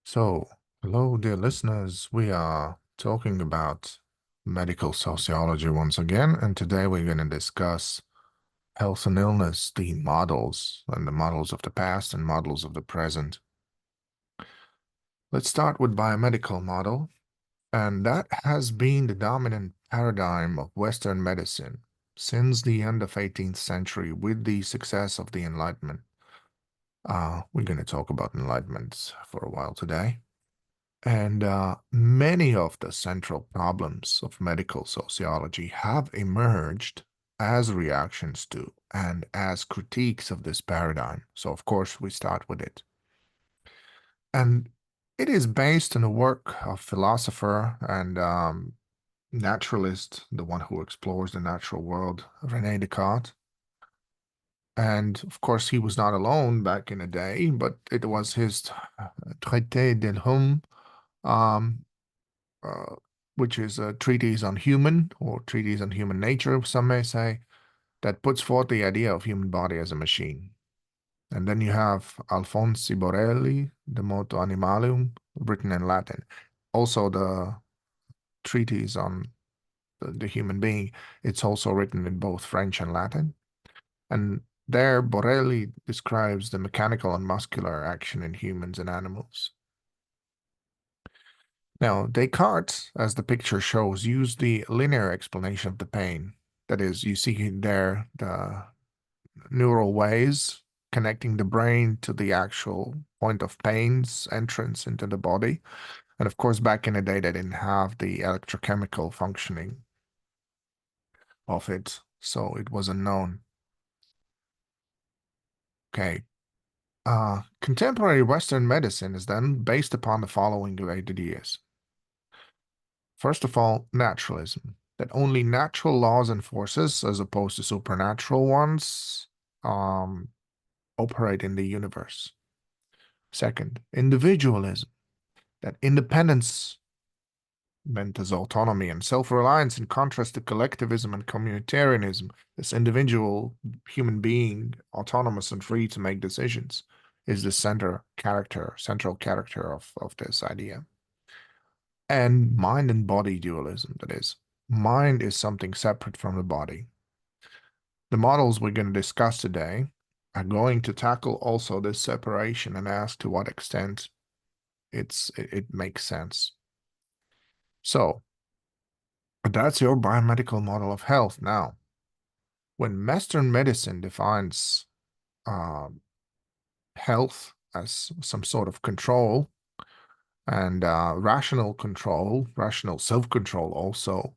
So, hello, dear listeners. We are talking about medical sociology once again, and today we're going to discuss health and illness, the models, and the models of the past and models of the present. Let's start with biomedical model, and that has been the dominant paradigm of Western medicine since the end of 18th century with the success of the Enlightenment. We're going to talk about Enlightenment for a while today. And many of the central problems of medical sociology have emerged as reactions to and as critiques of this paradigm. So, of course, we start with it. And it is based on the work of philosopher and naturalist, the one who explores the natural world, René Descartes. And of course, he was not alone back in the day, but it was his Traité de l'homme, um, uh, which is a treatise on human or treatise on human nature, some may say, that puts forth the idea of human body as a machine. And then you have Alfonso Borelli, De Motu Animalium, written in Latin. Also, the treatise on the human being, it's also written in both French and Latin. And there, Borelli describes the mechanical and muscular action in humans and animals. Now, Descartes, as the picture shows, used the linear explanation of the pain. That is, you see there the neural ways connecting the brain to the actual point of pain's entrance into the body. And of course, back in the day, they didn't have the electrochemical functioning of it, so it was unknown. Okay. Contemporary Western medicine is then based upon the following ideas. First of all, naturalism, that only natural laws and forces, as opposed to supernatural ones, um, operate in the universe. Second, individualism, that independence meant as autonomy and self-reliance in contrast to collectivism and communitarianism, this individual human being, autonomous and free to make decisions, is the central character of this idea. And mind and body dualism, that is, mind is something separate from the body. The models we're going to discuss today are going to tackle also this separation and ask to what extent it makes sense. So that's your biomedical model of health. Now, when Western medicine defines uh, health as some sort of control and rational control, rational self-control also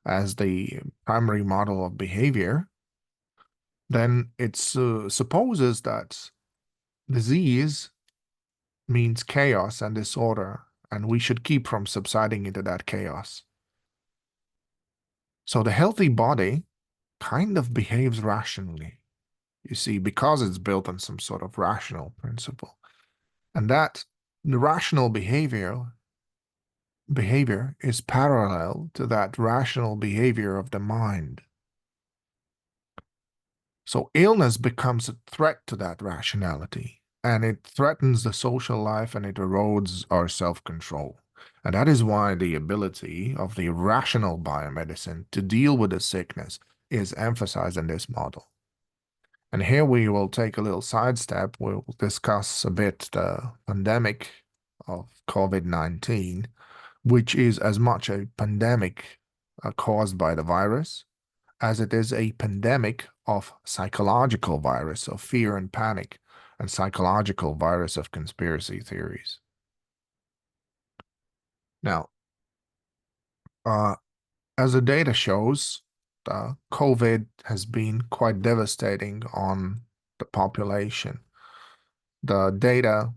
as the primary model of behavior, then it supposes that disease means chaos and disorder, and we should keep from subsiding into that chaos. So the healthy body kind of behaves rationally, you see, because it's built on some sort of rational principle. And that the rational behavior is parallel to that rational behavior of the mind. So illness becomes a threat to that rationality, and it threatens the social life and it erodes our self-control. And that is why the ability of the rational biomedicine to deal with the sickness is emphasized in this model. And here we will take a little sidestep. We'll discuss a bit the pandemic of COVID-19, which is as much a pandemic caused by the virus as it is a pandemic of psychological virus of fear and panic and psychological virus of conspiracy theories. Now, uh, as the data shows, COVID has been quite devastating on the population. The data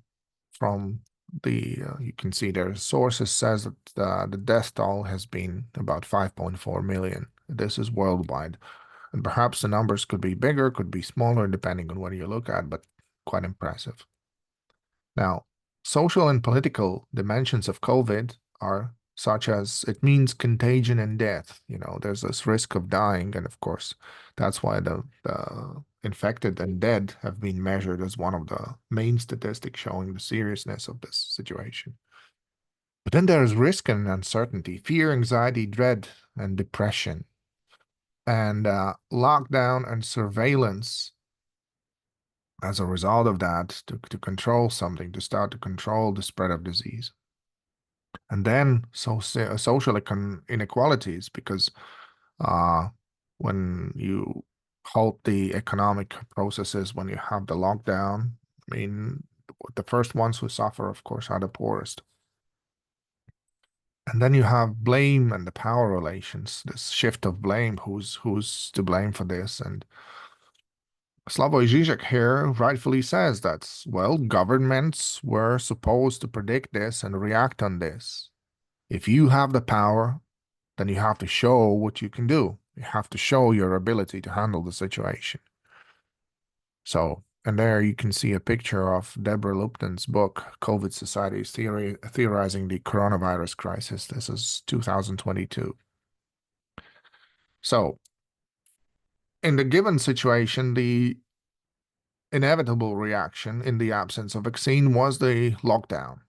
from you can see their sources says that the death toll has been about 5.4 million. This is worldwide. And perhaps the numbers could be bigger, could be smaller, depending on what you look at, but quite impressive. Now, social and political dimensions of COVID are such as it means contagion and death. There's this risk of dying, and of course, that's why the infected and dead have been measured as one of the main statistics showing the seriousness of this situation. But then there's risk and uncertainty, fear, anxiety, dread, and depression, and lockdown and surveillance as a result of that to control something, to start to control the spread of disease. And then social inequalities, because uh, when you halt the economic processes, when you have the lockdown, I mean, the first ones who suffer, of course, are the poorest. And then you have blame and the power relations, this shift of blame, who's to blame for this? And Slavoj Žižek here rightfully says that, well, governments were supposed to predict this and react on this. If you have the power, then you have to show what you can do. You have to show your ability to handle the situation. So, and there you can see a picture of Deborah Lupton's book, COVID Societies Theorizing the Coronavirus Crisis. This is 2022. So, in the given situation, the inevitable reaction in the absence of vaccine was the lockdown.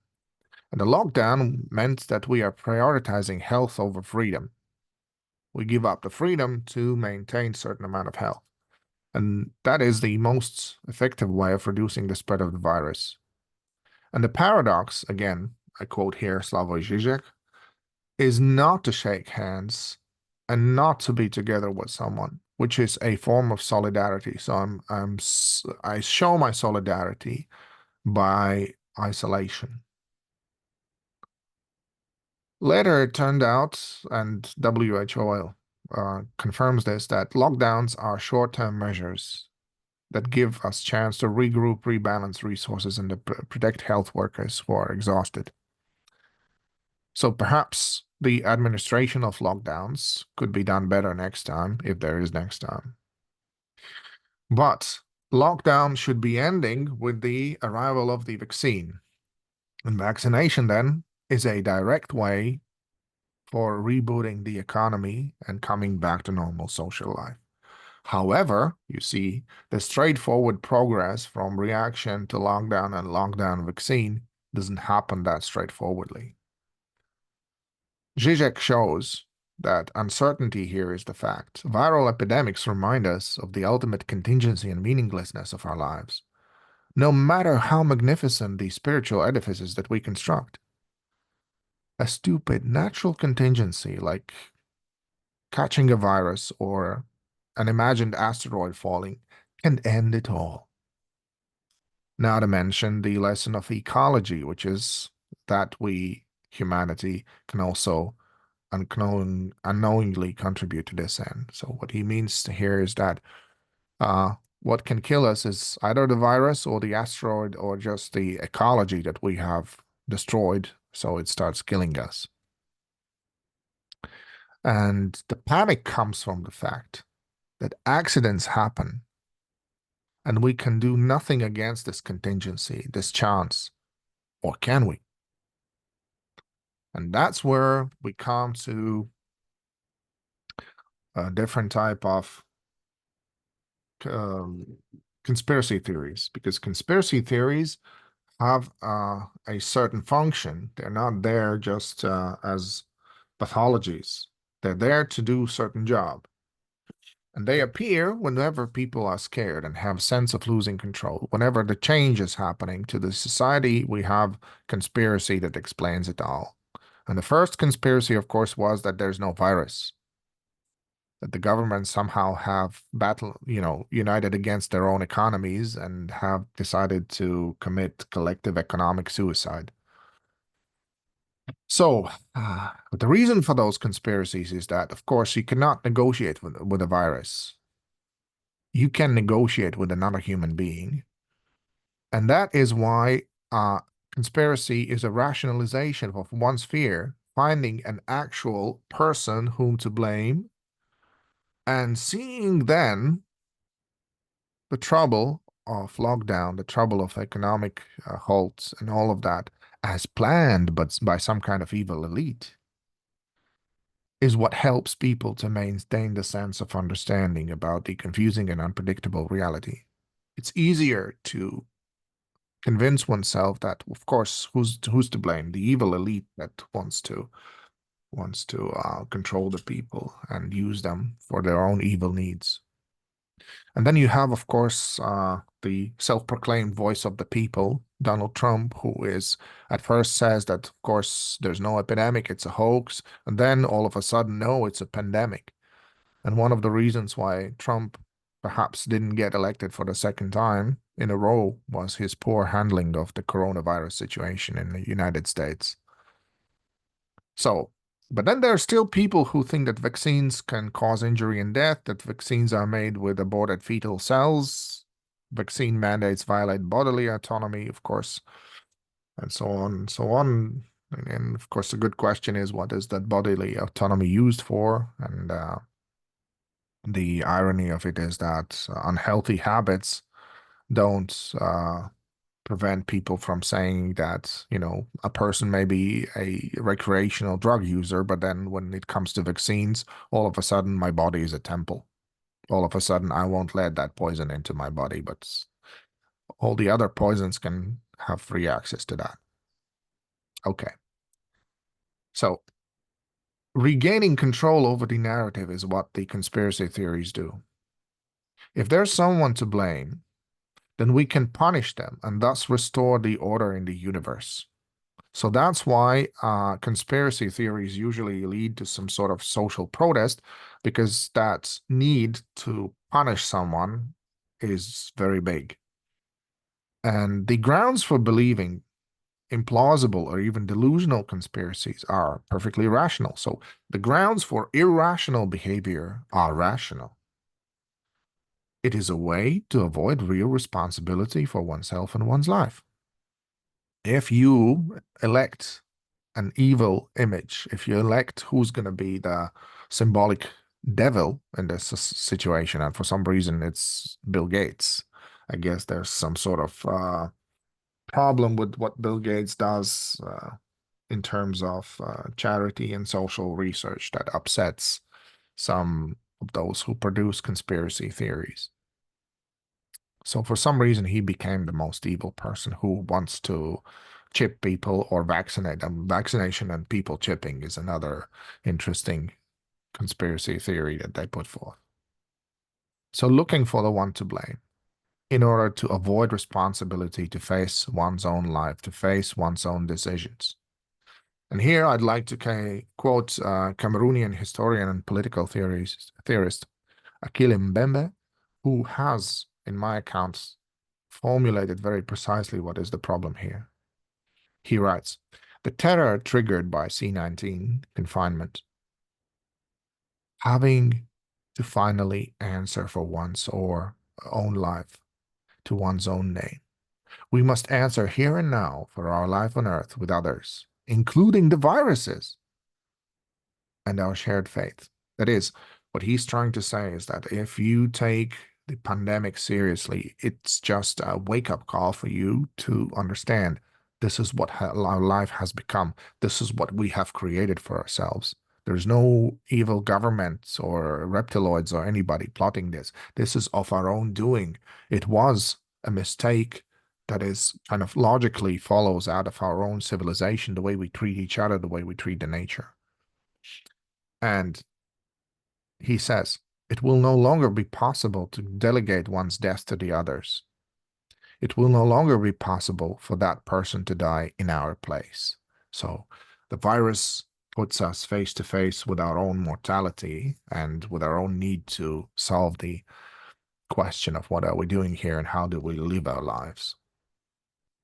And the lockdown meant that we are prioritizing health over freedom. We give up the freedom to maintain a certain amount of health. And that is the most effective way of reducing the spread of the virus. And the paradox, again, I quote here Slavoj Žižek, is not to shake hands and not to be together with someone, which is a form of solidarity. So I show my solidarity by isolation. Later, it turned out, and WHO confirms this, that lockdowns are short-term measures that give us chance to regroup, rebalance resources, and to protect health workers who are exhausted. So perhaps the administration of lockdowns could be done better next time, if there is next time. But lockdown should be ending with the arrival of the vaccine. And vaccination then is a direct way for rebooting the economy and coming back to normal social life. However, you see, the straightforward progress from reaction to lockdown and lockdown vaccine doesn't happen that straightforwardly. Zizek shows that uncertainty here is the fact. Viral epidemics remind us of the ultimate contingency and meaninglessness of our lives, no matter how magnificent the spiritual edifices that we construct. A stupid natural contingency like catching a virus or an imagined asteroid falling can end it all. Not to mention the lesson of ecology, which is that we, humanity, can also unknowingly contribute to this end. So what he means here is that what can kill us is either the virus or the asteroid or just the ecology that we have destroyed, so it starts killing us. And the panic comes from the fact that accidents happen and we can do nothing against this contingency, this chance, or can we? And that's where we come to a different type of um, conspiracy theories, because conspiracy theories have a certain function. They're not there just as pathologies. They're there to do a certain job. And they appear whenever people are scared and have sense of losing control. Whenever the change is happening to the society, we have conspiracy that explains it all. And the first conspiracy, of course, was that there's no virus, that the government somehow have united against their own economies and have decided to commit collective economic suicide. So, the reason for those conspiracies is that, of course, you cannot negotiate with a virus. You can negotiate with another human being. And that is why conspiracy is a rationalization of one's fear, finding an actual person whom to blame, and seeing then the trouble of lockdown, the trouble of economic halts, and all of that as planned, but by some kind of evil elite. is what helps people to maintain the sense of understanding about the confusing and unpredictable reality. It's easier to convince oneself that, of course, who's to blame? The evil elite that wants to control the people and use them for their own evil needs. And then you have, of course, the self-proclaimed voice of the people, Donald Trump, who is at first says that, of course, there's no epidemic, it's a hoax, and then all of a sudden, no, it's a pandemic. And one of the reasons why Trump perhaps didn't get elected for the second time in a row was his poor handling of the coronavirus situation in the United States. So, but then there are still people who think that vaccines can cause injury and death, that vaccines are made with aborted fetal cells, vaccine mandates violate bodily autonomy, of course, and so on and so on. And of course, the good question is, what is that bodily autonomy used for? And the irony of it is that unhealthy habits don't prevent people from saying that, a person may be a recreational drug user, but then when it comes to vaccines, all of a sudden my body is a temple. All of a sudden I won't let that poison into my body, but all the other poisons can have free access to that. Okay. So regaining control over the narrative is what the conspiracy theories do. If there's someone to blame, then we can punish them and thus restore the order in the universe. So that's why conspiracy theories usually lead to some sort of social protest, because that need to punish someone is very big. And the grounds for believing implausible or even delusional conspiracies are perfectly rational. So the grounds for irrational behavior are rational. It is a way to avoid real responsibility for oneself and one's life. If you elect an evil image, if you elect who's going to be the symbolic devil in this situation, and for some reason it's Bill Gates, I guess there's some sort of problem with what Bill Gates does in terms of charity and social research that upsets some of those who produce conspiracy theories. So for some reason, he became the most evil person who wants to chip people or vaccinate them. Vaccination and people chipping is another interesting conspiracy theory that they put forth. So looking for the one to blame in order to avoid responsibility, to face one's own life, to face one's own decisions. And here I'd like to quote Cameroonian historian and political theorist a.k.a. Mbembe, who has, in my accounts, formulated very precisely what is the problem here. He writes, the terror triggered by C-19 confinement, having to finally answer for one's own life, to one's own name. We must answer here and now for our life on earth with others, including the viruses, and our shared faith. That is, what he's trying to say is that if you take the pandemic seriously, it's just a wake-up call for you to understand this is what our life has become. This is what we have created for ourselves. There's no evil governments or reptiloids or anybody plotting this. This is of our own doing. It was a mistake that is kind of logically follows out of our own civilization, the way we treat each other, the way we treat the nature. And he says, it will no longer be possible to delegate one's death to the others. It will no longer be possible for that person to die in our place. So the virus puts us face to face with our own mortality and with our own need to solve the question of what are we doing here and how do we live our lives.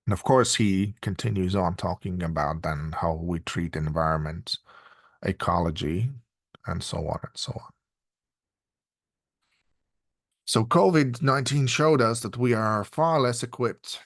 And of course, he continues on talking about then how we treat environment, ecology, and so on and so on. So COVID-19 showed us that we are far less equipped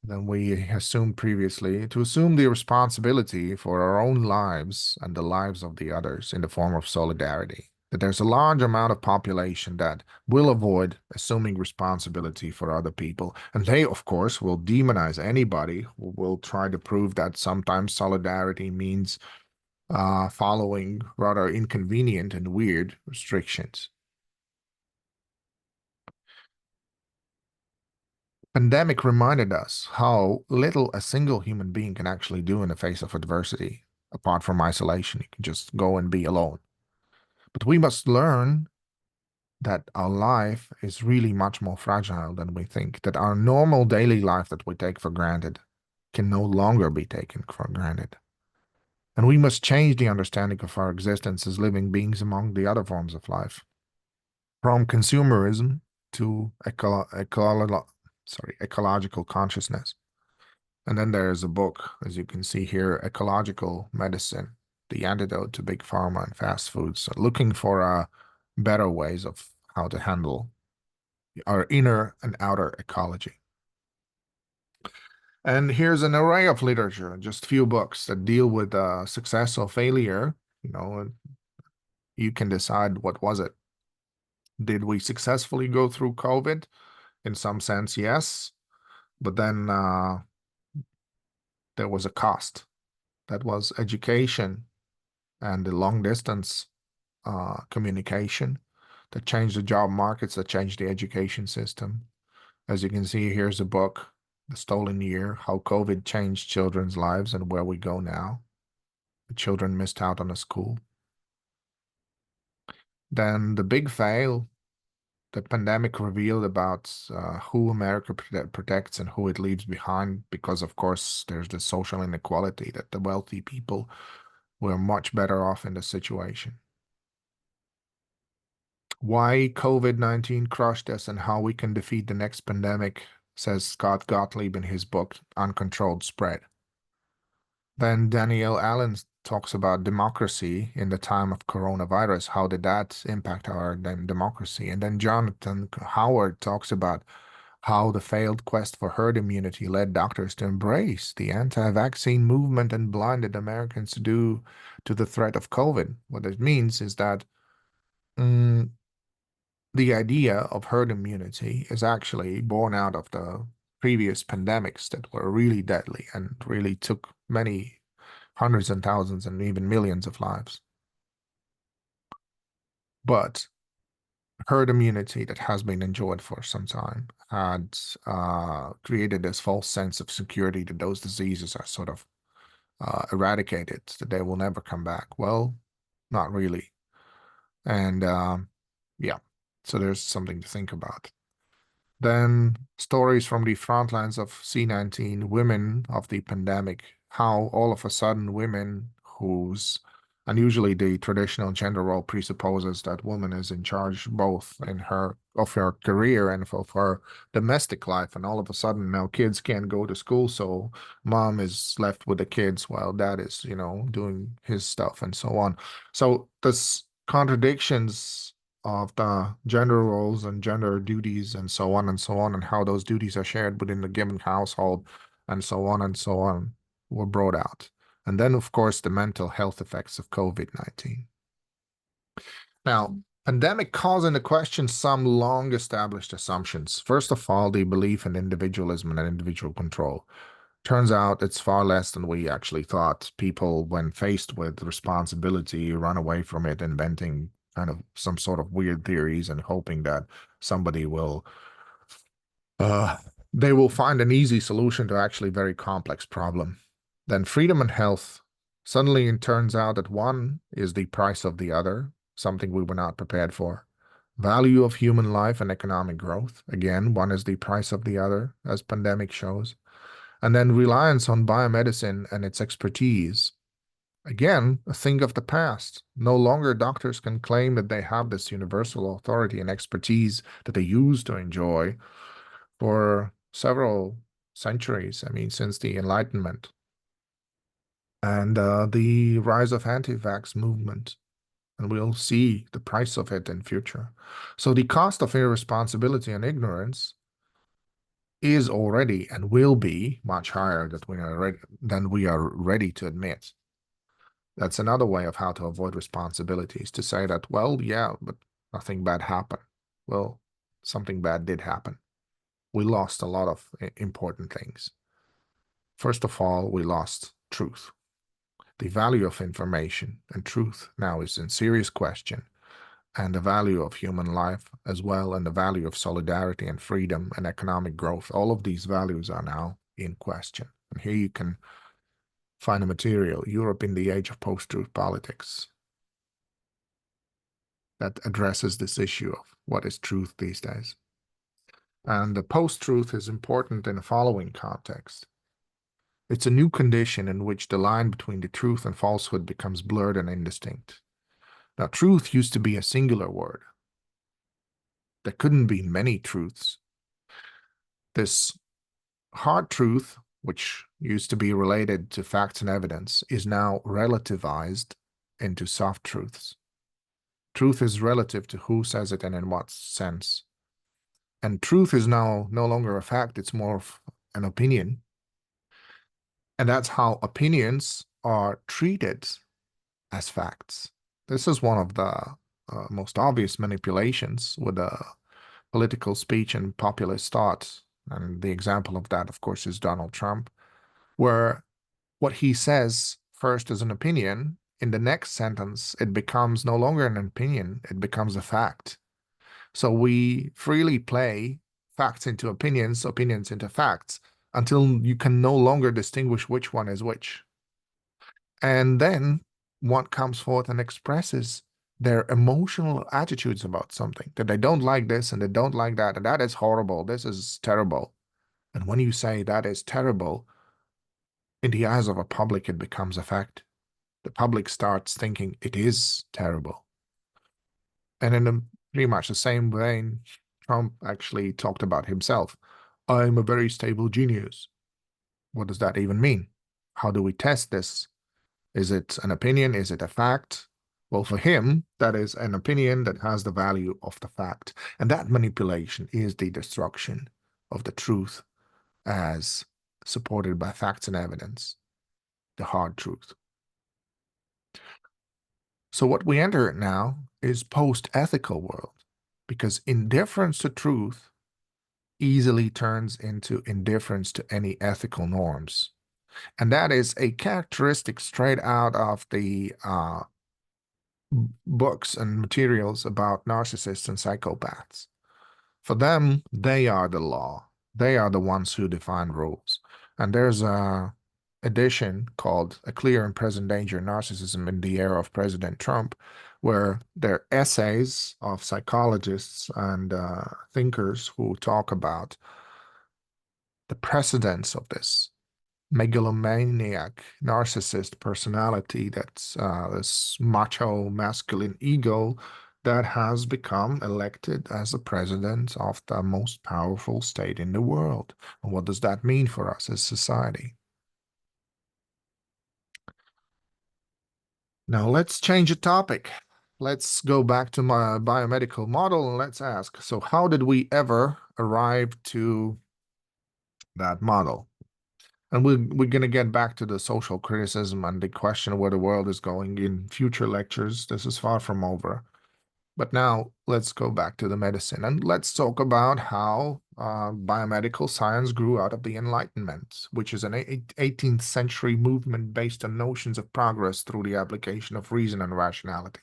than we assumed previously to assume the responsibility for our own lives and the lives of the others in the form of solidarity. That there's a large amount of population that will avoid assuming responsibility for other people. And they, of course, will demonize anybody who will try to prove that sometimes solidarity means following rather inconvenient and weird restrictions. Pandemic reminded us how little a single human being can actually do in the face of adversity. Apart from isolation, you can just go and be alone. But we must learn that our life is really much more fragile than we think, that our normal daily life that we take for granted can no longer be taken for granted. And we must change the understanding of our existence as living beings among the other forms of life, from consumerism to ecological consciousness. And then there is a book, as you can see here, Ecological Medicine, the antidote to big pharma and fast foods, so looking for better ways of how to handle our inner and outer ecology. And here's an array of literature, just few books that deal with success or failure. And you can decide what was it. Did we successfully go through COVID? In some sense, yes. But then there was a cost. That was education and the long distance communication that changed the job markets, that changed the education system. As you can see, here's a book, The Stolen Year, How COVID Changed Children's Lives and Where We Go Now. The children missed out on a school. Then The Big Fail, the pandemic revealed about who America protects and who it leaves behind, because, of course, there's the social inequality that the wealthy people were much better off in the situation. Why COVID-19 crushed us and how we can defeat the next pandemic, says Scott Gottlieb in his book, Uncontrolled Spread. Then Danielle Allen talks about democracy in the time of coronavirus. How did that impact our democracy? And then Jonathan Howard talks about how the failed quest for herd immunity led doctors to embrace the anti-vaccine movement and blinded Americans to the threat of COVID. What it means is that mm, the idea of herd immunity is actually born out of the previous pandemics that were really deadly and really took many hundreds and thousands and even millions of lives. But herd immunity that has been enjoyed for some time had created this false sense of security that those diseases are sort of eradicated, that they will never come back. Well, not really. And yeah, so there's something to think about. Then stories from the front lines of C19, women of the pandemic, how all of a sudden women and usually the traditional gender role presupposes that woman is in charge both of her career and of her domestic life. And all of a sudden now kids can't go to school, so mom is left with the kids while dad is, doing his stuff and so on. So this contradictions of the gender roles and gender duties and so on and so on, and how those duties are shared within the given household and so on, were brought out. And then, of course, the mental health effects of COVID-19. Now, pandemic calls into question some long established assumptions. First of all, the belief in individualism and individual control. Turns out it's far less than we actually thought. People, when faced with responsibility, run away from it, inventing kind of some sort of weird theories and hoping that somebody will uh, they will find an easy solution to actually very complex problem. Then freedom and health. Suddenly it turns out that one is the price of the other, something we were not prepared for. Value of human life and economic growth. Again, one is the price of the other, as pandemic shows. And then reliance on biomedicine and its expertise. Again, a thing of the past. No longer doctors can claim that they have this universal authority and expertise that they used to enjoy for several centuries. I mean, since the Enlightenment and the rise of anti-vax movement. And we'll see the price of it in future. So the cost of irresponsibility and ignorance is already and will be much higher than we are ready to admit. That's another way of how to avoid responsibilities, to say that, well, yeah, but nothing bad happened. Well, something bad did happen. We lost a lot of important things. First of all, we lost truth. The value of information and truth now is in serious question, and the value of human life as well, and the value of solidarity and freedom and economic growth. All of these values are now in question. And here you can find a material, Europe in the Age of Post-Truth Politics, that addresses this issue of what is truth these days. And the post-truth is important in the following context. It's a new condition in which the line between the truth and falsehood becomes blurred and indistinct. Now, truth used to be a singular word. There couldn't be many truths. This hard truth, which used to be related to facts and evidence, is now relativized into soft truths. Truth is relative to who says it and in what sense. And truth is now no longer a fact, it's more of an opinion. And that's how opinions are treated as facts. This is one of the most obvious manipulations with the political speech and populist thought. And the example of that, of course, is Donald Trump, where what he says first is an opinion. In the next sentence, it becomes no longer an opinion, it becomes a fact. So we freely play facts into opinions, opinions into facts, until you can no longer distinguish which one is which. And then one comes forth and expresses their emotional attitudes about something, that they don't like this and they don't like that, and that is horrible, this is terrible. And when you say that is terrible, in the eyes of a public, it becomes a fact. The public starts thinking it is terrible. And in pretty much the same vein, Trump actually talked about himself. I'm a very stable genius. What does that even mean? How do we test this? Is it an opinion? Is it a fact? Well, for him, that is an opinion that has the value of the fact. And that manipulation is the destruction of the truth as supported by facts and evidence, the hard truth. So what we enter now is post-ethical world, because indifference to truth easily turns into indifference to any ethical norms. And that is a characteristic straight out of the books and materials about narcissists and psychopaths. For them, they are the law. They are the ones who define rules. And there's a edition called A Clear and Present Danger: Narcissism in the Era of President Trump, where they're essays of psychologists and thinkers who talk about the precedents of this megalomaniac narcissist personality, that's this macho masculine ego that has become elected as the president of the most powerful state in the world. And what does that mean for us as society? Now let's change the topic. Let's go back to my biomedical model and let's ask, so how did we ever arrive to that model? And we're going to get back to the social criticism and the question of where the world is going in future lectures. This is far from over. But now let's go back to the medicine and let's talk about how biomedical science grew out of the Enlightenment, which is an 18th century movement based on notions of progress through the application of reason and rationality.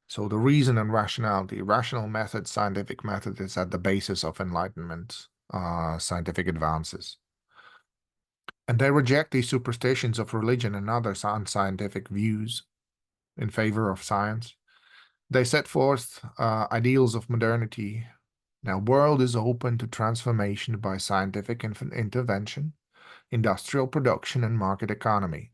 So the reason and rationality, rational method, scientific method, is at the basis of Enlightenment scientific advances. And they reject these superstitions of religion and other unscientific views in favor of science. They set forth ideals of modernity. Now, world is open to transformation by scientific intervention, industrial production, and market economy.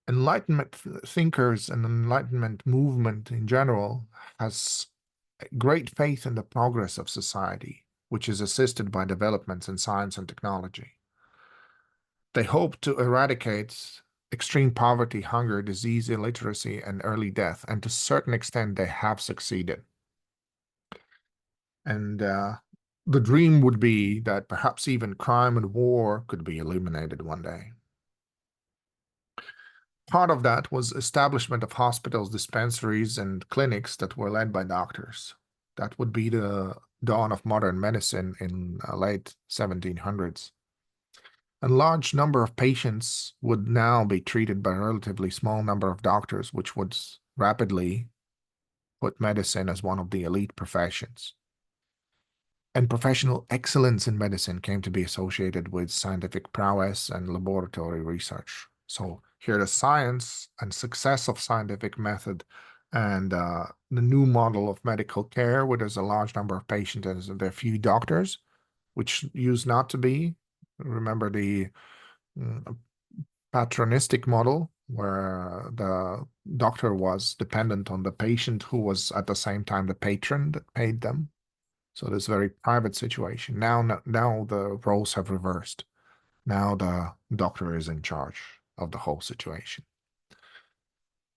Enlightenment thinkers and Enlightenment movement in general has great faith in the progress of society, which is assisted by developments in science and technology. They hope to eradicate extreme poverty, hunger, disease, illiteracy, and early death. And to a certain extent, they have succeeded. And the dream would be that perhaps even crime and war could be eliminated one day. Part of that was establishment of hospitals, dispensaries, and clinics that were led by doctors. That would be the dawn of modern medicine in late 1700s. A large number of patients would now be treated by a relatively small number of doctors, which would rapidly put medicine as one of the elite professions. And professional excellence in medicine came to be associated with scientific prowess and laboratory research. So here the science and success of scientific method and the new model of medical care, where there's a large number of patients and there are few doctors, which used not to be. Remember the mm, patronistic model, where the doctor was dependent on the patient, who was at the same time the patron that paid them. So this very private situation. Now the roles have reversed. Now the doctor is in charge of the whole situation.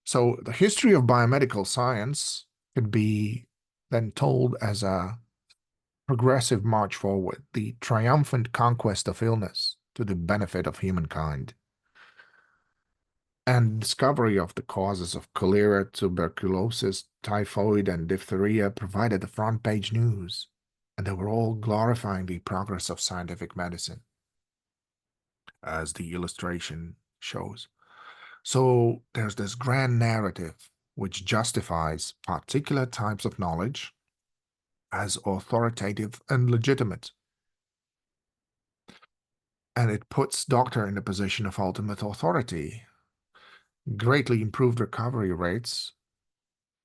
So the history of biomedical science could be then told as a progressive march forward, the triumphant conquest of illness to the benefit of humankind, and discovery of the causes of cholera, tuberculosis, typhoid, and diphtheria provided the front page news, and they were all glorifying the progress of scientific medicine, as the illustration shows. So there's this grand narrative which justifies particular types of knowledge as authoritative and legitimate, and it puts doctor in a position of ultimate authority. Greatly improved recovery rates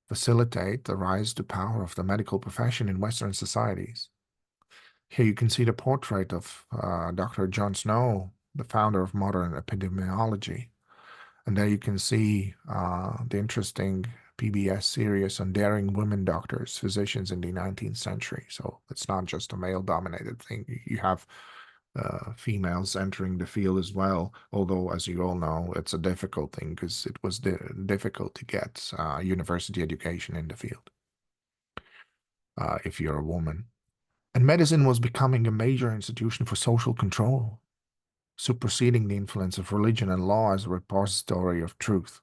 facilitate the rise to power of the medical profession in Western societies. Here you can see the portrait of Dr. John Snow, the founder of modern epidemiology. And there you can see the interesting PBS series on daring women doctors, physicians in the 19th century. So it's not just a male-dominated thing. You have females entering the field as well, although, as you all know, it's a difficult thing because it was difficult to get university education in the field if you're a woman. And medicine was becoming a major institution for social control, superseding the influence of religion and law as a repository of truth.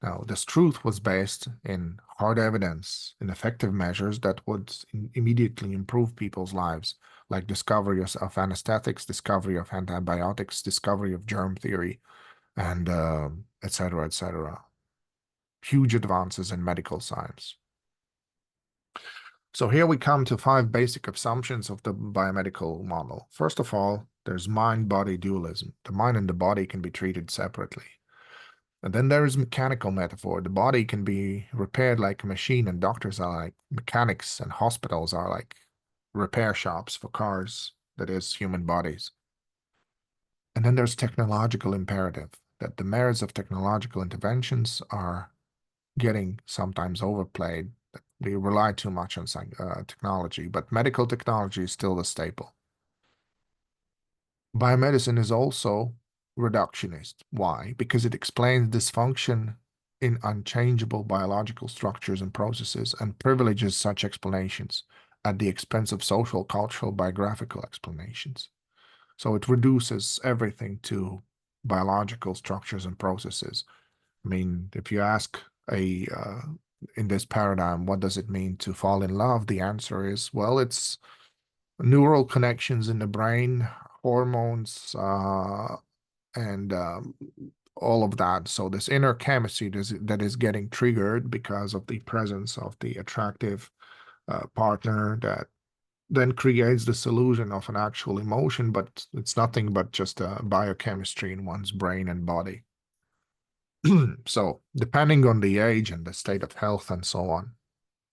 Now, this truth was based in hard evidence, in effective measures that would immediately improve people's lives, like discovery of anesthetics, discovery of antibiotics, discovery of germ theory, and et cetera, et cetera. Huge advances in medical science. So here we come to 5 basic assumptions of the biomedical model. First of all, there's mind-body dualism. The mind and the body can be treated separately. And then there is mechanical metaphor. The body can be repaired like a machine, and doctors are like mechanics, and hospitals are like repair shops for cars, that is, human bodies. And then there's technological imperative, that the merits of technological interventions are getting sometimes overplayed. They rely too much on technology, but medical technology is still the staple. Biomedicine is also reductionist. Why? Because it explains dysfunction in unchangeable biological structures and processes and privileges such explanations at the expense of social, cultural, biographical explanations. So it reduces everything to biological structures and processes. I mean, if you ask in this paradigm, what does it mean to fall in love? The answer is, well, it's neural connections in the brain, hormones, and all of that. So this inner chemistry that is getting triggered because of the presence of the attractive partner that then creates the solution of an actual emotion, but it's nothing but just a biochemistry in one's brain and body. So depending on the age and the state of health and so on.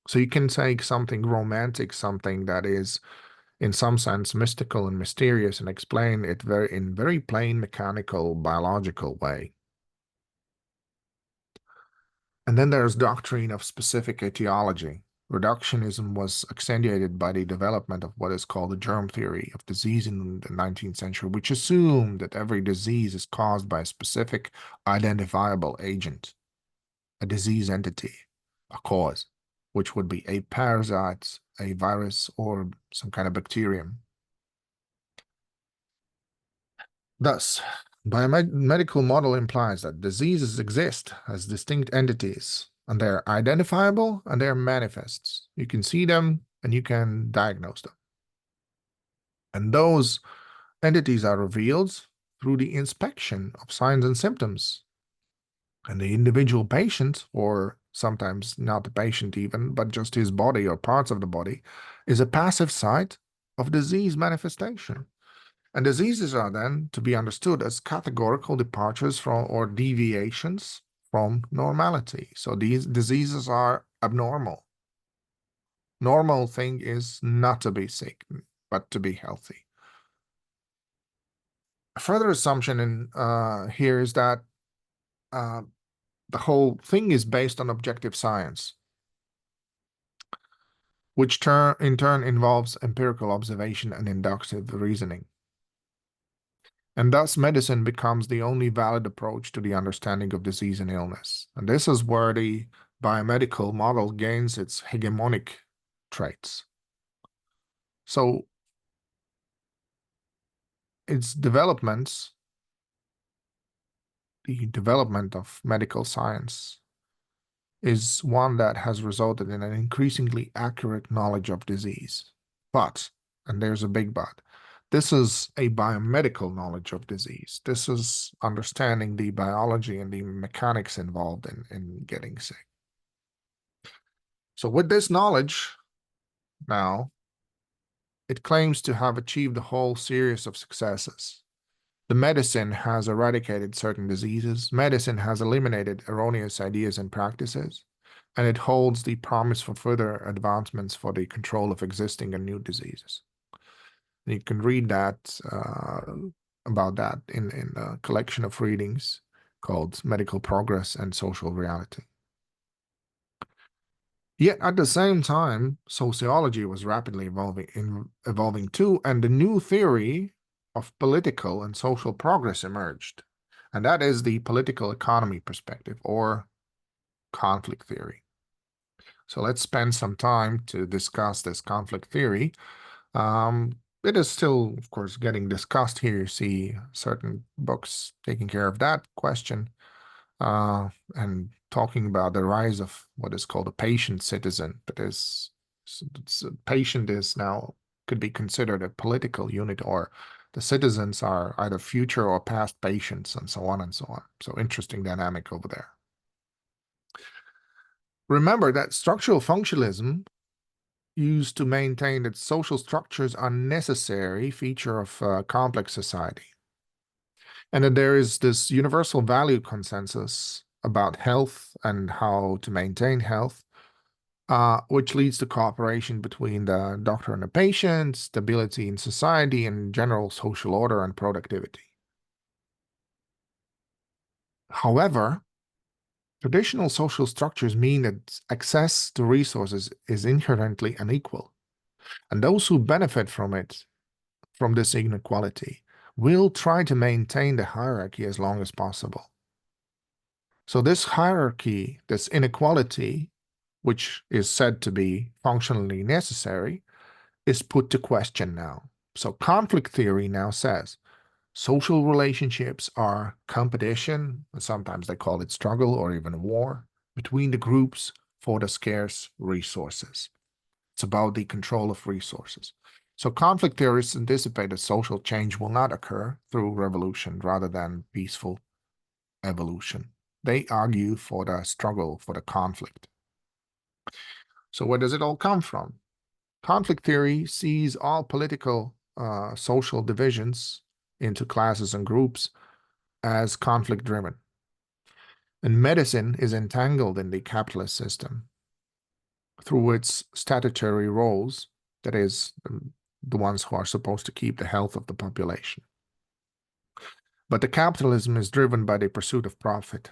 So you can take something romantic, something that is in some sense mystical and mysterious, and explain it in very plain mechanical biological way. And then there's doctrine of specific etiology. Reductionism was accentuated by the development of what is called the germ theory of disease in the 19th century, which assumed that every disease is caused by a specific identifiable agent, a disease entity, a cause, which would be a parasite, a virus, or some kind of bacterium. Thus, biomedical model implies that diseases exist as distinct entities, and they're identifiable and they're manifests. You can see them and you can diagnose them. And those Entities are revealed through the inspection of signs and symptoms. And the individual patient, or sometimes not the patient even, but just his body or parts of the body, is a passive site of disease manifestation. And diseases are then to be understood as categorical departures from or deviations from normality. So these diseases are abnormal. Normal thing is not to be sick, but to be healthy. A further assumption in here is that uh, the whole thing is based on objective science, which in turn involves empirical observation and inductive reasoning. And thus, medicine becomes the only valid approach to the understanding of disease and illness. And this is where the biomedical model gains its hegemonic traits. So, its developments, the development of medical science, is one that has resulted in an increasingly accurate knowledge of disease. But, and there's a big but, this is a biomedical knowledge of disease. This is understanding the biology and the mechanics involved in getting sick. So with this knowledge, now, it claims to have achieved a whole series of successes. The medicine has eradicated certain diseases. Medicine has eliminated erroneous ideas and practices, and it holds the promise for further advancements for the control of existing and new diseases. And you can read that about that in a collection of readings called Medical Progress and Social Reality. Yet at the same time, sociology was rapidly evolving too, and the new theory of political and social progress emerged. And that is the political economy perspective or conflict theory. So let's spend some time to discuss this conflict theory. It is still, of course, getting discussed here. You see certain books taking care of that question and talking about the rise of what is called a patient citizen. That is, patient is now could be considered a political unit, or the citizens are either future or past patients, and so on and so on. So interesting dynamic over there. Remember that structural functionalism used to maintain that social structures are necessary feature of complex society. And that there is this universal value consensus about health and how to maintain health, which leads to cooperation between the doctor and the patient, stability in society, and general social order and productivity. However, traditional social structures mean that access to resources is inherently unequal, and those who benefit from this inequality, will try to maintain the hierarchy as long as possible. So this hierarchy, this inequality, which is said to be functionally necessary, is put to question now. So conflict theory now says social relationships are competition, sometimes they call it struggle or even war, between the groups for the scarce resources. It's about the control of resources. So conflict theorists anticipate that social change will not occur through revolution rather than peaceful evolution. They argue for the struggle, for the conflict. So where does it all come from? Conflict theory sees all political, social divisions into classes and groups as conflict-driven. And medicine is entangled in the capitalist system through its statutory roles, that is, the ones who are supposed to keep the health of the population. But the capitalism is driven by the pursuit of profit.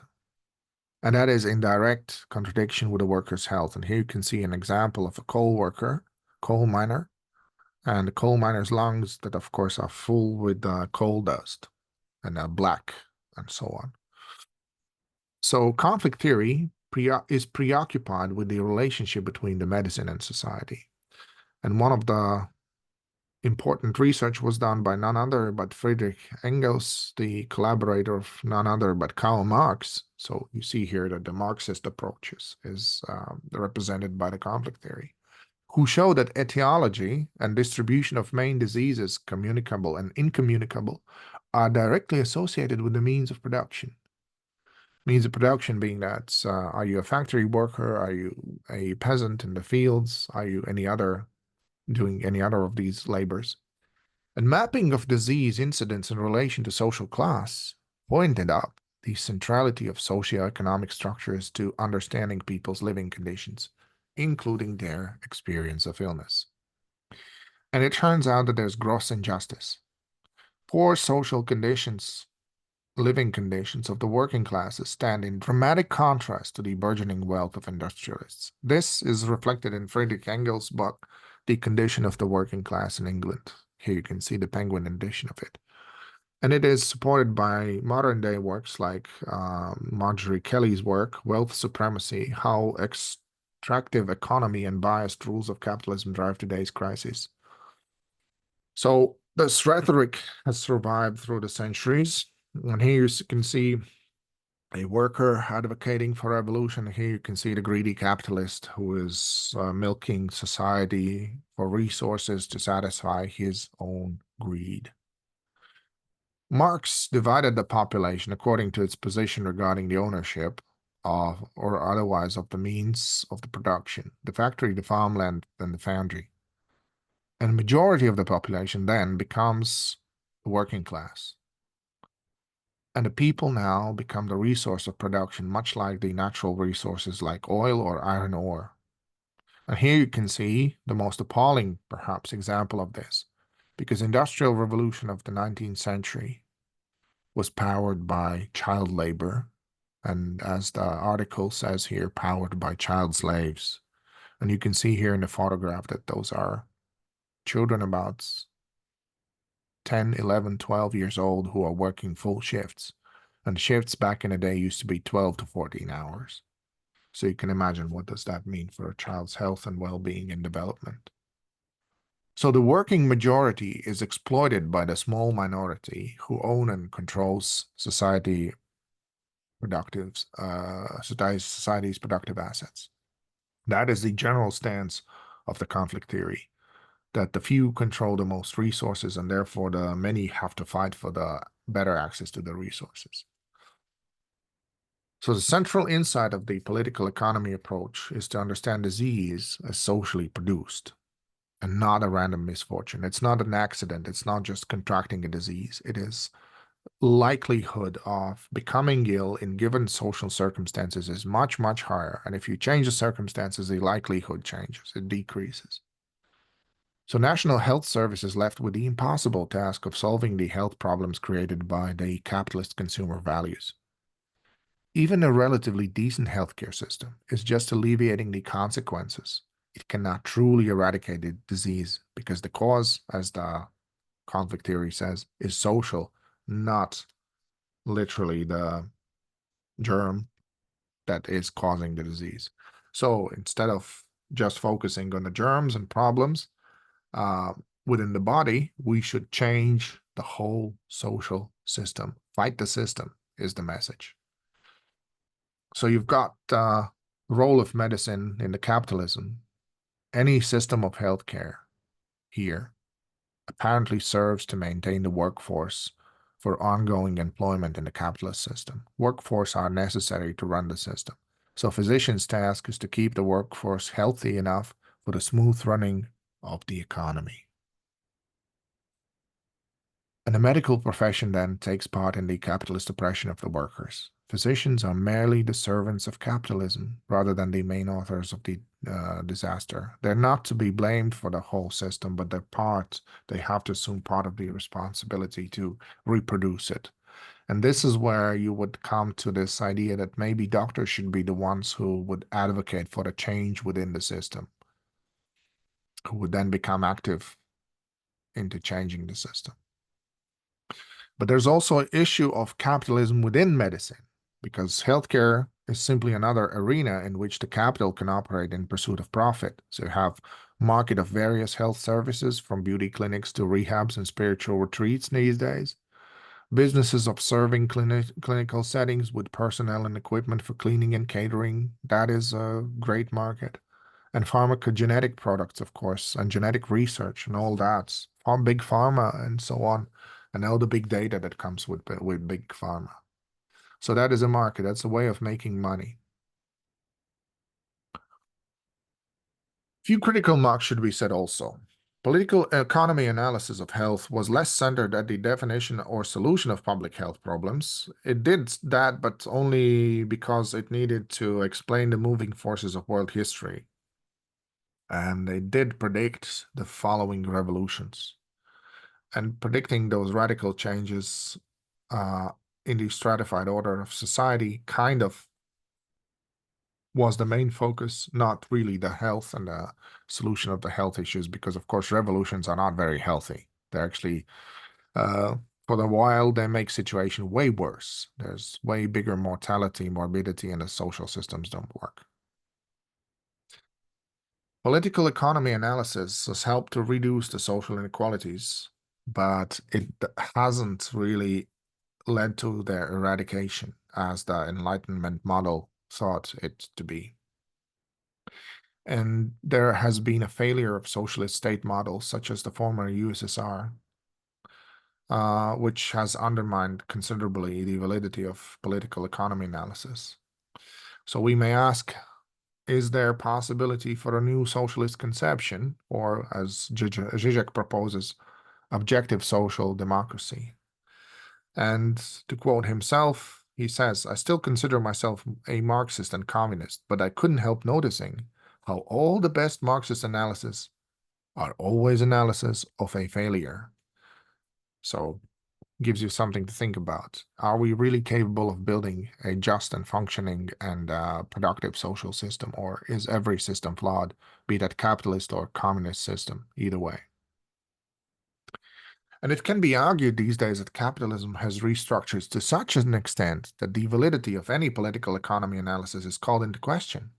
And that is in direct contradiction with the worker's health. And here you can see an example of a coal miner, and the coal miner's lungs that, of course, are full with coal dust and black and so on. So conflict theory is preoccupied with the relationship between the medicine and society. And one of the important research was done by none other but Friedrich Engels, the collaborator of none other but Karl Marx. So you see here that the Marxist approach is represented by the conflict theory. who show that etiology and distribution of main diseases, communicable and incommunicable, are directly associated with the means of production. Means of production being that are you a factory worker? Are you a peasant in the fields? Are you doing any other of these labors? And mapping of disease incidence in relation to social class pointed out the centrality of socioeconomic structures to understanding people's living conditions, including their experience of illness. And it turns out that there's gross injustice. Poor social conditions, living conditions of the working classes stand in dramatic contrast to the burgeoning wealth of industrialists. This is reflected in Friedrich Engel's book, The Condition of the Working Class in England. Here you can see the penguin edition of it. And it is supported by modern day works like Marjorie Kelly's work, Wealth Supremacy, How Extractive Economy and Biased Rules of Capitalism Drive Today's Crisis. So this rhetoric has survived through the centuries. And here you can see a worker advocating for revolution. Here you can see the greedy capitalist who is milking society for resources to satisfy his own greed. Marx divided the population according to its position regarding the ownership of, or otherwise, of the means of the production, the factory, the farmland, and the foundry. And the majority of the population then becomes the working class. And the people now become the resource of production, much like the natural resources like oil or iron ore. And here you can see the most appalling, perhaps, example of this, because industrial revolution of the 19th century was powered by child labor, and as the article says here, powered by child slaves. And you can see here in the photograph that those are children about 10, 11, 12 years old who are working full shifts. And shifts back in the day used to be 12 to 14 hours. So you can imagine what does that mean for a child's health and well-being and development. So the working majority is exploited by the small minority who own and controls society's productive assets. That is the general stance of the conflict theory, that the few control the most resources and therefore the many have to fight for the better access to the resources. So the central insight of the political economy approach is to understand disease as socially produced and not a random misfortune. It's not an accident. It's not just contracting a disease. It is likelihood of becoming ill in given social circumstances is much, much higher. And if you change the circumstances, the likelihood changes. It decreases. So National Health Service is left with the impossible task of solving the health problems created by the capitalist consumer values. Even a relatively decent healthcare system is just alleviating the consequences. It cannot truly eradicate the disease because the cause, as the conflict theory says, is social, not literally the germ that is causing the disease. So instead of just focusing on the germs and problems within the body, we should change the whole social system. Fight the system is the message. So you've got the role of medicine in the capitalism. Any system of healthcare here apparently serves to maintain the workforce for ongoing employment in the capitalist system. Workforce are necessary to run the system. So physicians' task is to keep the workforce healthy enough for the smooth running of the economy. And the medical profession then takes part in the capitalist oppression of the workers. Physicians are merely the servants of capitalism rather than the main authors of the disaster. They're not to be blamed for the whole system, but they have to assume part of the responsibility to reproduce it. And this is where you would come to this idea that maybe doctors should be the ones who would advocate for the change within the system, who would then become active into changing the system. But there's also an issue of capitalism within medicine, because healthcare is simply another arena in which the capital can operate in pursuit of profit. So you have market of various health services, from beauty clinics to rehabs and spiritual retreats these days. Businesses of serving clinical settings with personnel and equipment for cleaning and catering. That is a great market. and pharmacogenetic products, of course, and genetic research and all that, from big pharma and so on, and all the big data that comes with big pharma. So that is a market. That's a way of making money. Few critical marks should be said also. Political economy analysis of health was less centered at the definition or solution of public health problems. It did that, but only because it needed to explain the moving forces of world history. And they did predict the following revolutions. And predicting those radical changes uh, in the stratified order of society kind of was the main focus, not really the health and the solution of the health issues, because of course revolutions are not very healthy. They're actually, uh, for the while, they make situation way worse. There's way bigger mortality, morbidity, and the social systems don't work. Political economy analysis has helped to reduce the social inequalities, but it hasn't really led to their eradication as the Enlightenment model thought it to be. And there has been a failure of socialist state models, such as the former USSR, which has undermined considerably the validity of political economy analysis. So we may ask, is there a possibility for a new socialist conception, or as Zizek proposes, objective social democracy? And to quote himself, he says, I still consider myself a Marxist and communist, but I couldn't help noticing how all the best Marxist analysis are always analysis of a failure. So gives you something to think about. Are we really capable of building a just and functioning and productive social system, or is every system flawed, be that capitalist or communist system, either way? And it can be argued these days that capitalism has restructured to such an extent that the validity of any political economy analysis is called into question.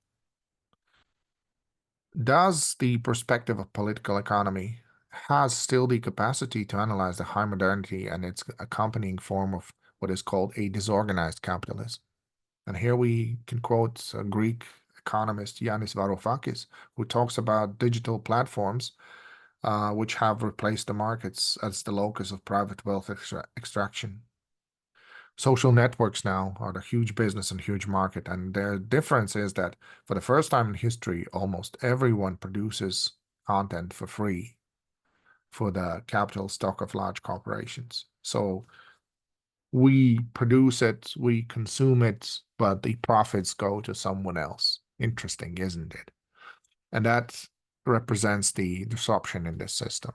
Does the perspective of political economy has still the capacity to analyze the high modernity and its accompanying form of what is called a disorganized capitalism? And here we can quote a Greek economist, Yanis Varoufakis, who talks about digital platforms which have replaced the markets as the locus of private wealth extraction. Social networks now are the huge business and huge market, and their difference is that for the first time in history, almost everyone produces content for free for the capital stock of large corporations. So we produce it, we consume it, but the profits go to someone else. Interesting, isn't it? And that represents the disruption in this system.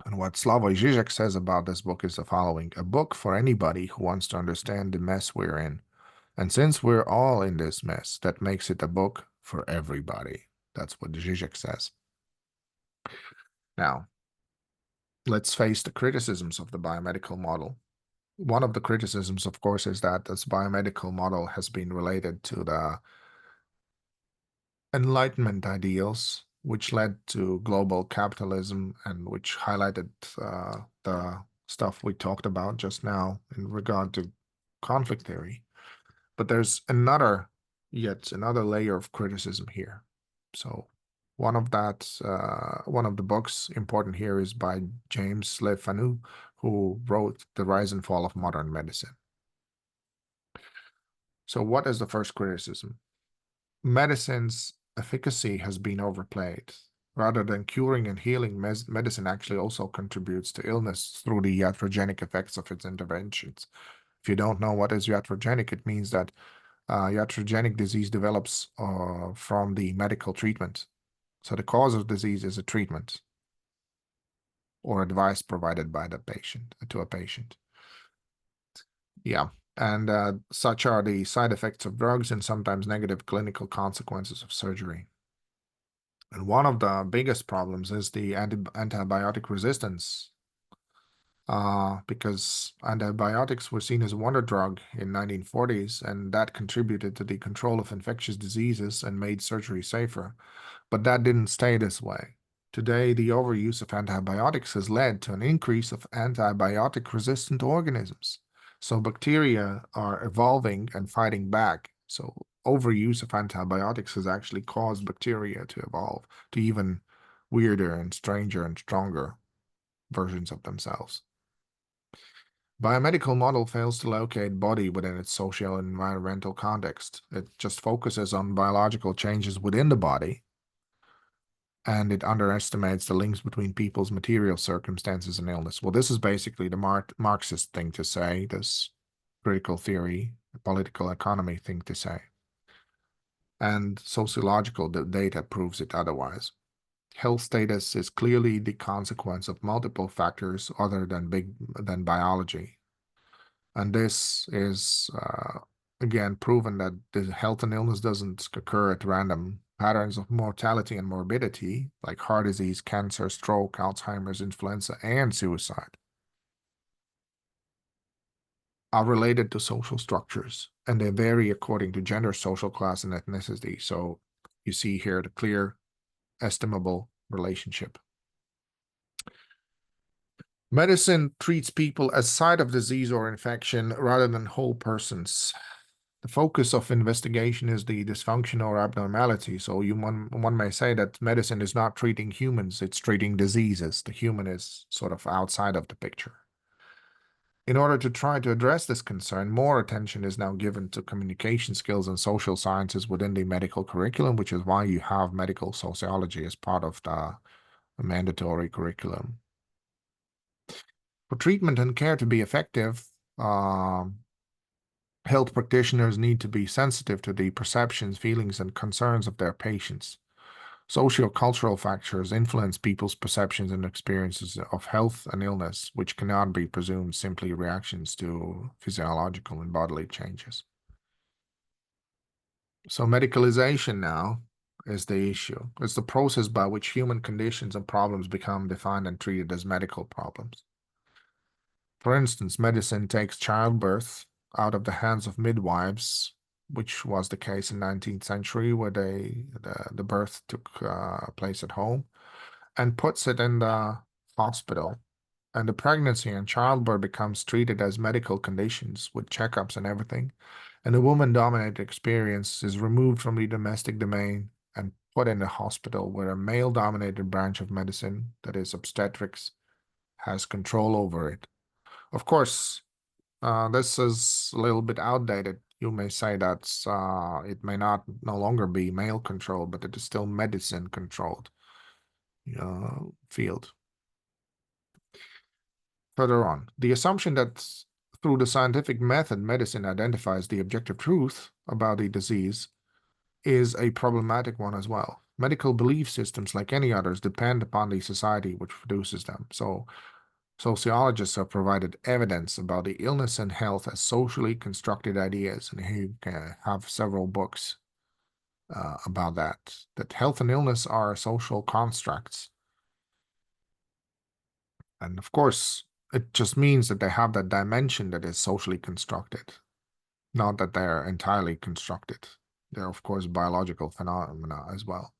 And what Slavoj Žižek says about this book is the following: a book for anybody who wants to understand the mess we're in. And since we're all in this mess, that makes it a book for everybody. That's what Žižek says. Now, let's face the criticisms of the biomedical model. One of the criticisms, of course, is that this biomedical model has been related to the Enlightenment ideals, which led to global capitalism and which highlighted the stuff we talked about just now in regard to conflict theory. But there's yet another layer of criticism here. So one of the books important here is by James Le Fanu, who wrote The Rise and Fall of Modern Medicine. So what is the first criticism? Medicine's efficacy has been overplayed. Rather than curing and healing, medicine actually also contributes to illness through the iatrogenic effects of its interventions. If you don't know what is iatrogenic, it means that iatrogenic disease develops from the medical treatment. So the cause of disease is a treatment or advice provided by the patient to a patient. Yeah. And such are the side effects of drugs and sometimes negative clinical consequences of surgery. And one of the biggest problems is the antibiotic resistance, because antibiotics were seen as a wonder drug in 1940s, and that contributed to the control of infectious diseases and made surgery safer. But that didn't stay this way. Today, the overuse of antibiotics has led to an increase of antibiotic-resistant organisms. So bacteria are evolving and fighting back. So overuse of antibiotics has actually caused bacteria to evolve to even weirder and stranger and stronger versions of themselves. Biomedical model fails to locate body within its social and environmental context. It just focuses on biological changes within the body, and it underestimates the links between people's material circumstances and illness. Well, this is basically the Marxist thing to say, this critical theory, political economy thing to say. And sociological data proves it otherwise. Health status is clearly the consequence of multiple factors other than biology. And this is, again, proven that the health and illness doesn't occur at random. Patterns of mortality and morbidity, like heart disease, cancer, stroke, Alzheimer's, influenza, and suicide, are related to social structures, and they vary according to gender, social class, and ethnicity. So you see here the clear, estimable relationship. Medicine treats people as site of disease or infection rather than whole persons. The focus of investigation is the dysfunction or abnormality. So one may say that medicine is not treating humans, it's treating diseases. The human is sort of outside of the picture. In order to try to address this concern, more attention is now given to communication skills and social sciences within the medical curriculum, which is why you have medical sociology as part of the mandatory curriculum. For treatment and care to be effective, health practitioners need to be sensitive to the perceptions, feelings, and concerns of their patients. Socio-cultural factors influence people's perceptions and experiences of health and illness, which cannot be presumed simply reactions to physiological and bodily changes. So medicalization now is the issue. It's the process by which human conditions and problems become defined and treated as medical problems. For instance, medicine takes childbirth out of the hands of midwives, which was the case in the 19th century, where the birth took place at home, and puts it in the hospital. And the pregnancy and childbirth becomes treated as medical conditions with checkups and everything. And the woman-dominated experience is removed from the domestic domain and put in a hospital where a male-dominated branch of medicine, that is obstetrics, has control over it. Of course, this is a little bit outdated. You may say that it may not no longer be male controlled, but it is still medicine controlled field. Further on, the assumption that through the scientific method, medicine identifies the objective truth about the disease is a problematic one as well. Medical belief systems, like any others, depend upon the society which produces them. So sociologists have provided evidence about the illness and health as socially constructed ideas, and here you can have several books about that health and illness are social constructs. And of course, it just means that they have that dimension that is socially constructed, not that they're entirely constructed. They're, of course, biological phenomena as well.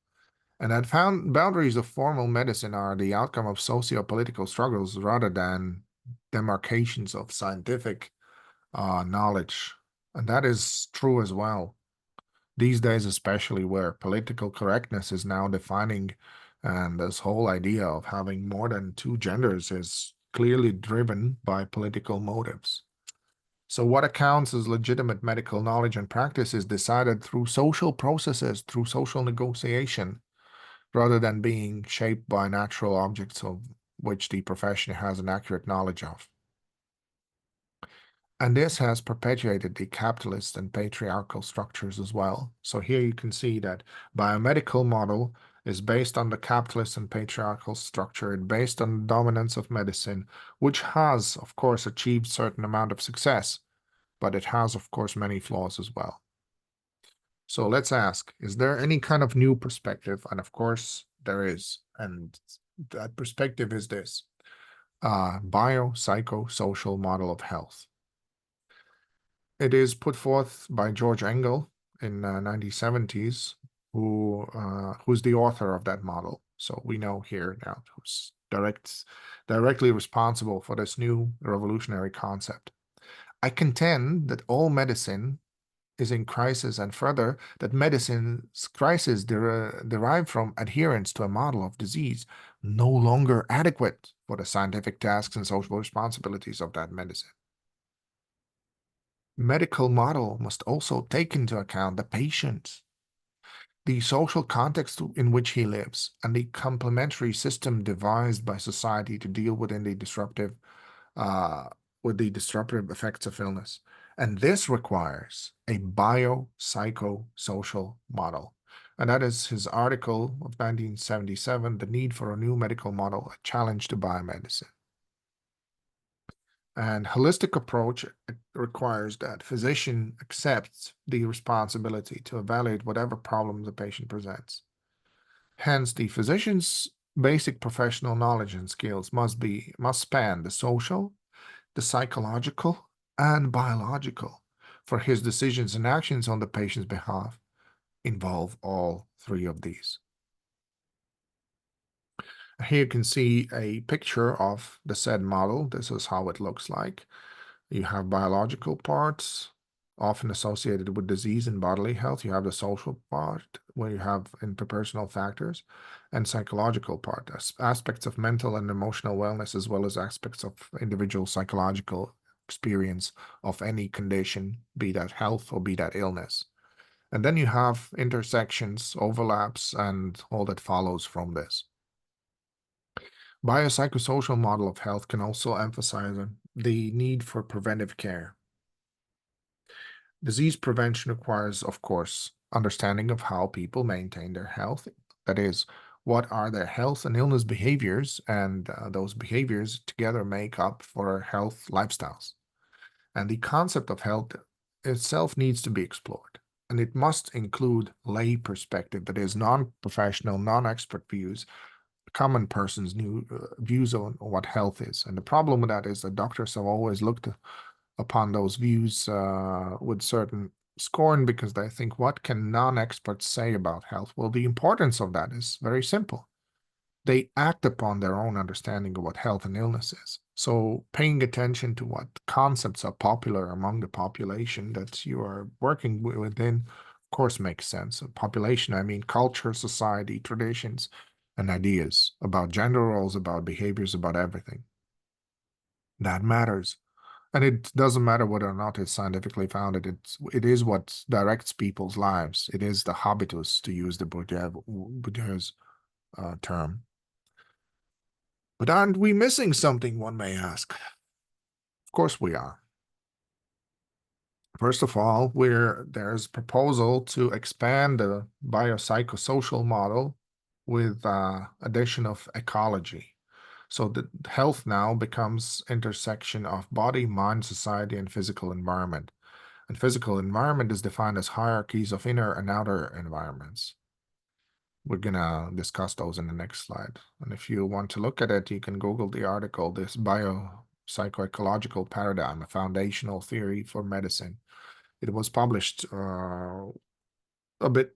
And that boundaries of formal medicine are the outcome of socio-political struggles rather than demarcations of scientific knowledge. And that is true as well. These days, especially where political correctness is now defining, and this whole idea of having more than two genders is clearly driven by political motives. So what accounts as legitimate medical knowledge and practice is decided through social processes, through social negotiation, rather than being shaped by natural objects of which the profession has an accurate knowledge of. And this has perpetuated the capitalist and patriarchal structures as well. So here you can see that biomedical model is based on the capitalist and patriarchal structure, and based on the dominance of medicine, which has, of course, achieved certain amount of success, but it has, of course, many flaws as well. So let's ask, is there any kind of new perspective? And of course, there is. And that perspective is this biopsychosocial model of health. It is put forth by George Engel in 1970s, who's the author of that model. So we know here now who's directly responsible for this new revolutionary concept. I contend that all medicine is in crisis, and further, that medicine's crisis derive from adherence to a model of disease no longer adequate for the scientific tasks and social responsibilities of that medicine. Medical model must also take into account the patient, the social context in which he lives, and the complementary system devised by society to deal uh, with the disruptive effects of illness. And this requires a biopsychosocial model. And that is his article of 1977, The Need for a New Medical Model, a Challenge to Biomedicine. And holistic approach requires that physician accepts the responsibility to evaluate whatever problem the patient presents. Hence, the physician's basic professional knowledge and skills must span the social, the psychological, and biological, for his decisions and actions on the patient's behalf involve all three of these. Here you can see a picture of the said model. This is how it looks like. You have biological parts, often associated with disease and bodily health. You have the social part, where you have interpersonal factors, and psychological part, aspects of mental and emotional wellness, as well as aspects of individual psychological experience of any condition, be that health or be that illness. And then you have intersections, overlaps, and all that follows from this. Biopsychosocial model of health can also emphasize the need for preventive care. Disease prevention requires, of course, understanding of how people maintain their health. That is, what are their health and illness behaviors, and those behaviors together make up for health lifestyles. And the concept of health itself needs to be explored, and it must include lay perspective, that is, non-professional, non-expert views, common person's new views on what health is. And the problem with that is that doctors have always looked upon those views with certain scorn, because they think, what can non-experts say about health? Well, the importance of that is very simple. They act upon their own understanding of what health and illness is. So paying attention to what concepts are popular among the population that you are working within, of course, makes sense. Population, I mean culture, society, traditions, and ideas about gender roles, about behaviors, about everything. That matters. And it doesn't matter whether or not it's scientifically founded. It is what directs people's lives. It is the habitus, to use the Bourdieu's term. But aren't we missing something, one may ask? Of course we are. First of all, there's proposal to expand the biopsychosocial model with addition of ecology. So the health now becomes intersection of body, mind, society, and physical environment. And physical environment is defined as hierarchies of inner and outer environments. We're gonna discuss those in the next slide. And if you want to look at it, you can Google the article, this biopsycho-ecological paradigm, a foundational theory for medicine. It was published a bit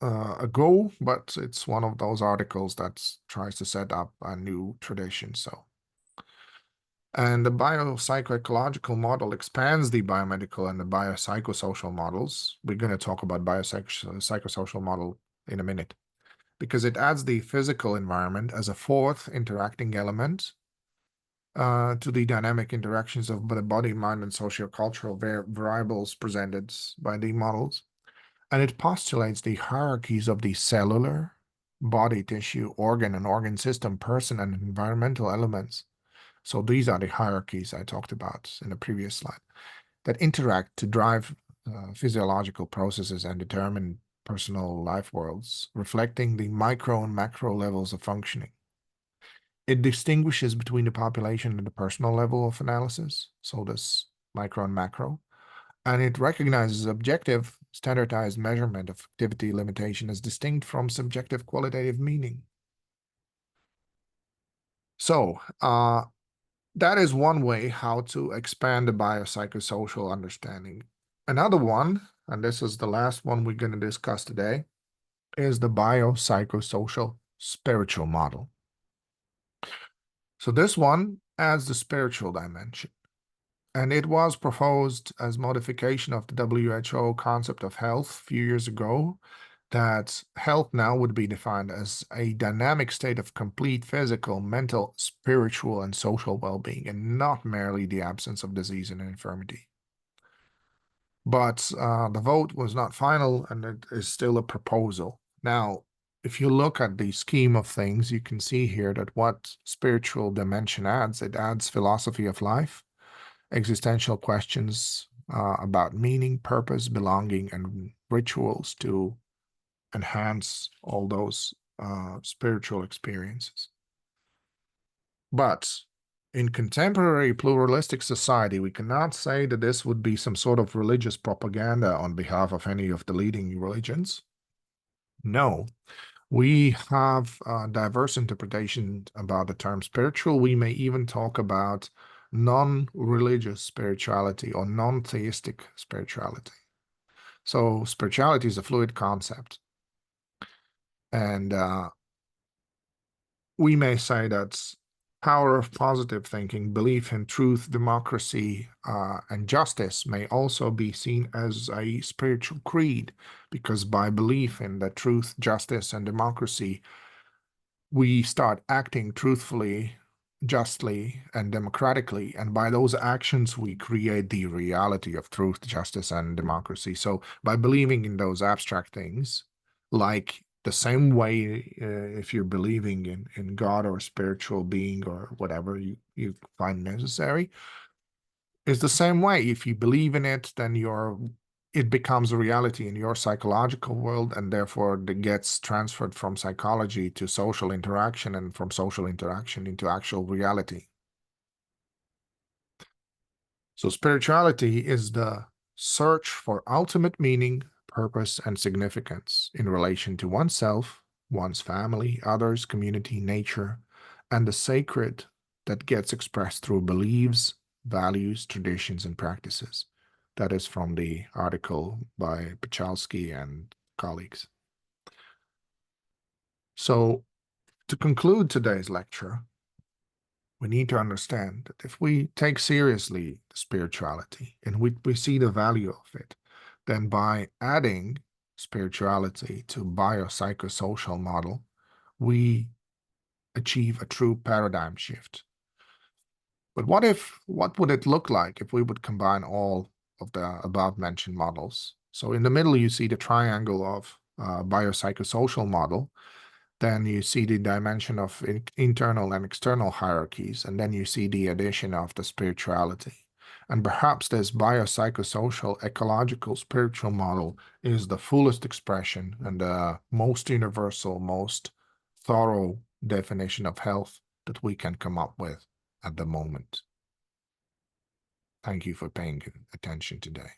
ago, but it's one of those articles that tries to set up a new tradition. And the biopsycho-ecological model expands the biomedical and the biopsychosocial models. We're going to talk about biopsychosocial model in a minute, because it adds the physical environment as a fourth interacting element to the dynamic interactions of the body, mind, and sociocultural variables presented by the models. And it postulates the hierarchies of the cellular, body tissue, organ and organ system, person, and environmental elements. So these are the hierarchies I talked about in the previous slide that interact to drive physiological processes and determine personal life worlds, reflecting the micro and macro levels of functioning. It distinguishes between the population and the personal level of analysis, so this micro and macro, and it recognizes objective, standardized measurement of activity limitation as distinct from subjective qualitative meaning. So, that is one way how to expand the biopsychosocial understanding. Another one, and this is the last one we're going to discuss today, is the biopsychosocial spiritual model. So this one adds the spiritual dimension. And it was proposed as modification of the WHO concept of health a few years ago, that health now would be defined as a dynamic state of complete physical, mental, spiritual, and social well-being, and not merely the absence of disease and infirmity. But the vote was not final, and it is still a proposal. Now, if you look at the scheme of things, you can see here that what spiritual dimension adds, it adds philosophy of life, existential questions about meaning, purpose, belonging, and rituals to enhance all those spiritual experiences. But in contemporary pluralistic society, we cannot say that this would be some sort of religious propaganda on behalf of any of the leading religions. No, we have diverse interpretations about the term spiritual. We may even talk about non-religious spirituality or non-theistic spirituality. So spirituality is a fluid concept. And we may say that power of positive thinking, belief in truth, democracy, and justice may also be seen as a spiritual creed, because by belief in the truth, justice, and democracy, we start acting truthfully, justly, and democratically. And by those actions, we create the reality of truth, justice, and democracy. So by believing in those abstract things, like the same way if you're believing in God or a spiritual being or whatever you find necessary, is the same way. If you believe in it, then it becomes a reality in your psychological world, and therefore it gets transferred from psychology to social interaction, and from social interaction into actual reality. So spirituality is the search for ultimate meaning, purpose, and significance in relation to oneself, one's family, others, community, nature, and the sacred that gets expressed through beliefs, values, traditions, and practices. That is from the article by Pachalski and colleagues. So, to conclude today's lecture, we need to understand that if we take seriously spirituality and we see the value of it, then by adding spirituality to biopsychosocial model, we achieve a true paradigm shift. But what would it look like if we would combine all of the above mentioned models? So in the middle, you see the triangle of biopsychosocial model. Then you see the dimension of internal and external hierarchies, and then you see the addition of the spirituality. And perhaps this biopsychosocial, ecological, spiritual model is the fullest expression and the most universal, most thorough definition of health that we can come up with at the moment. Thank you for paying attention today.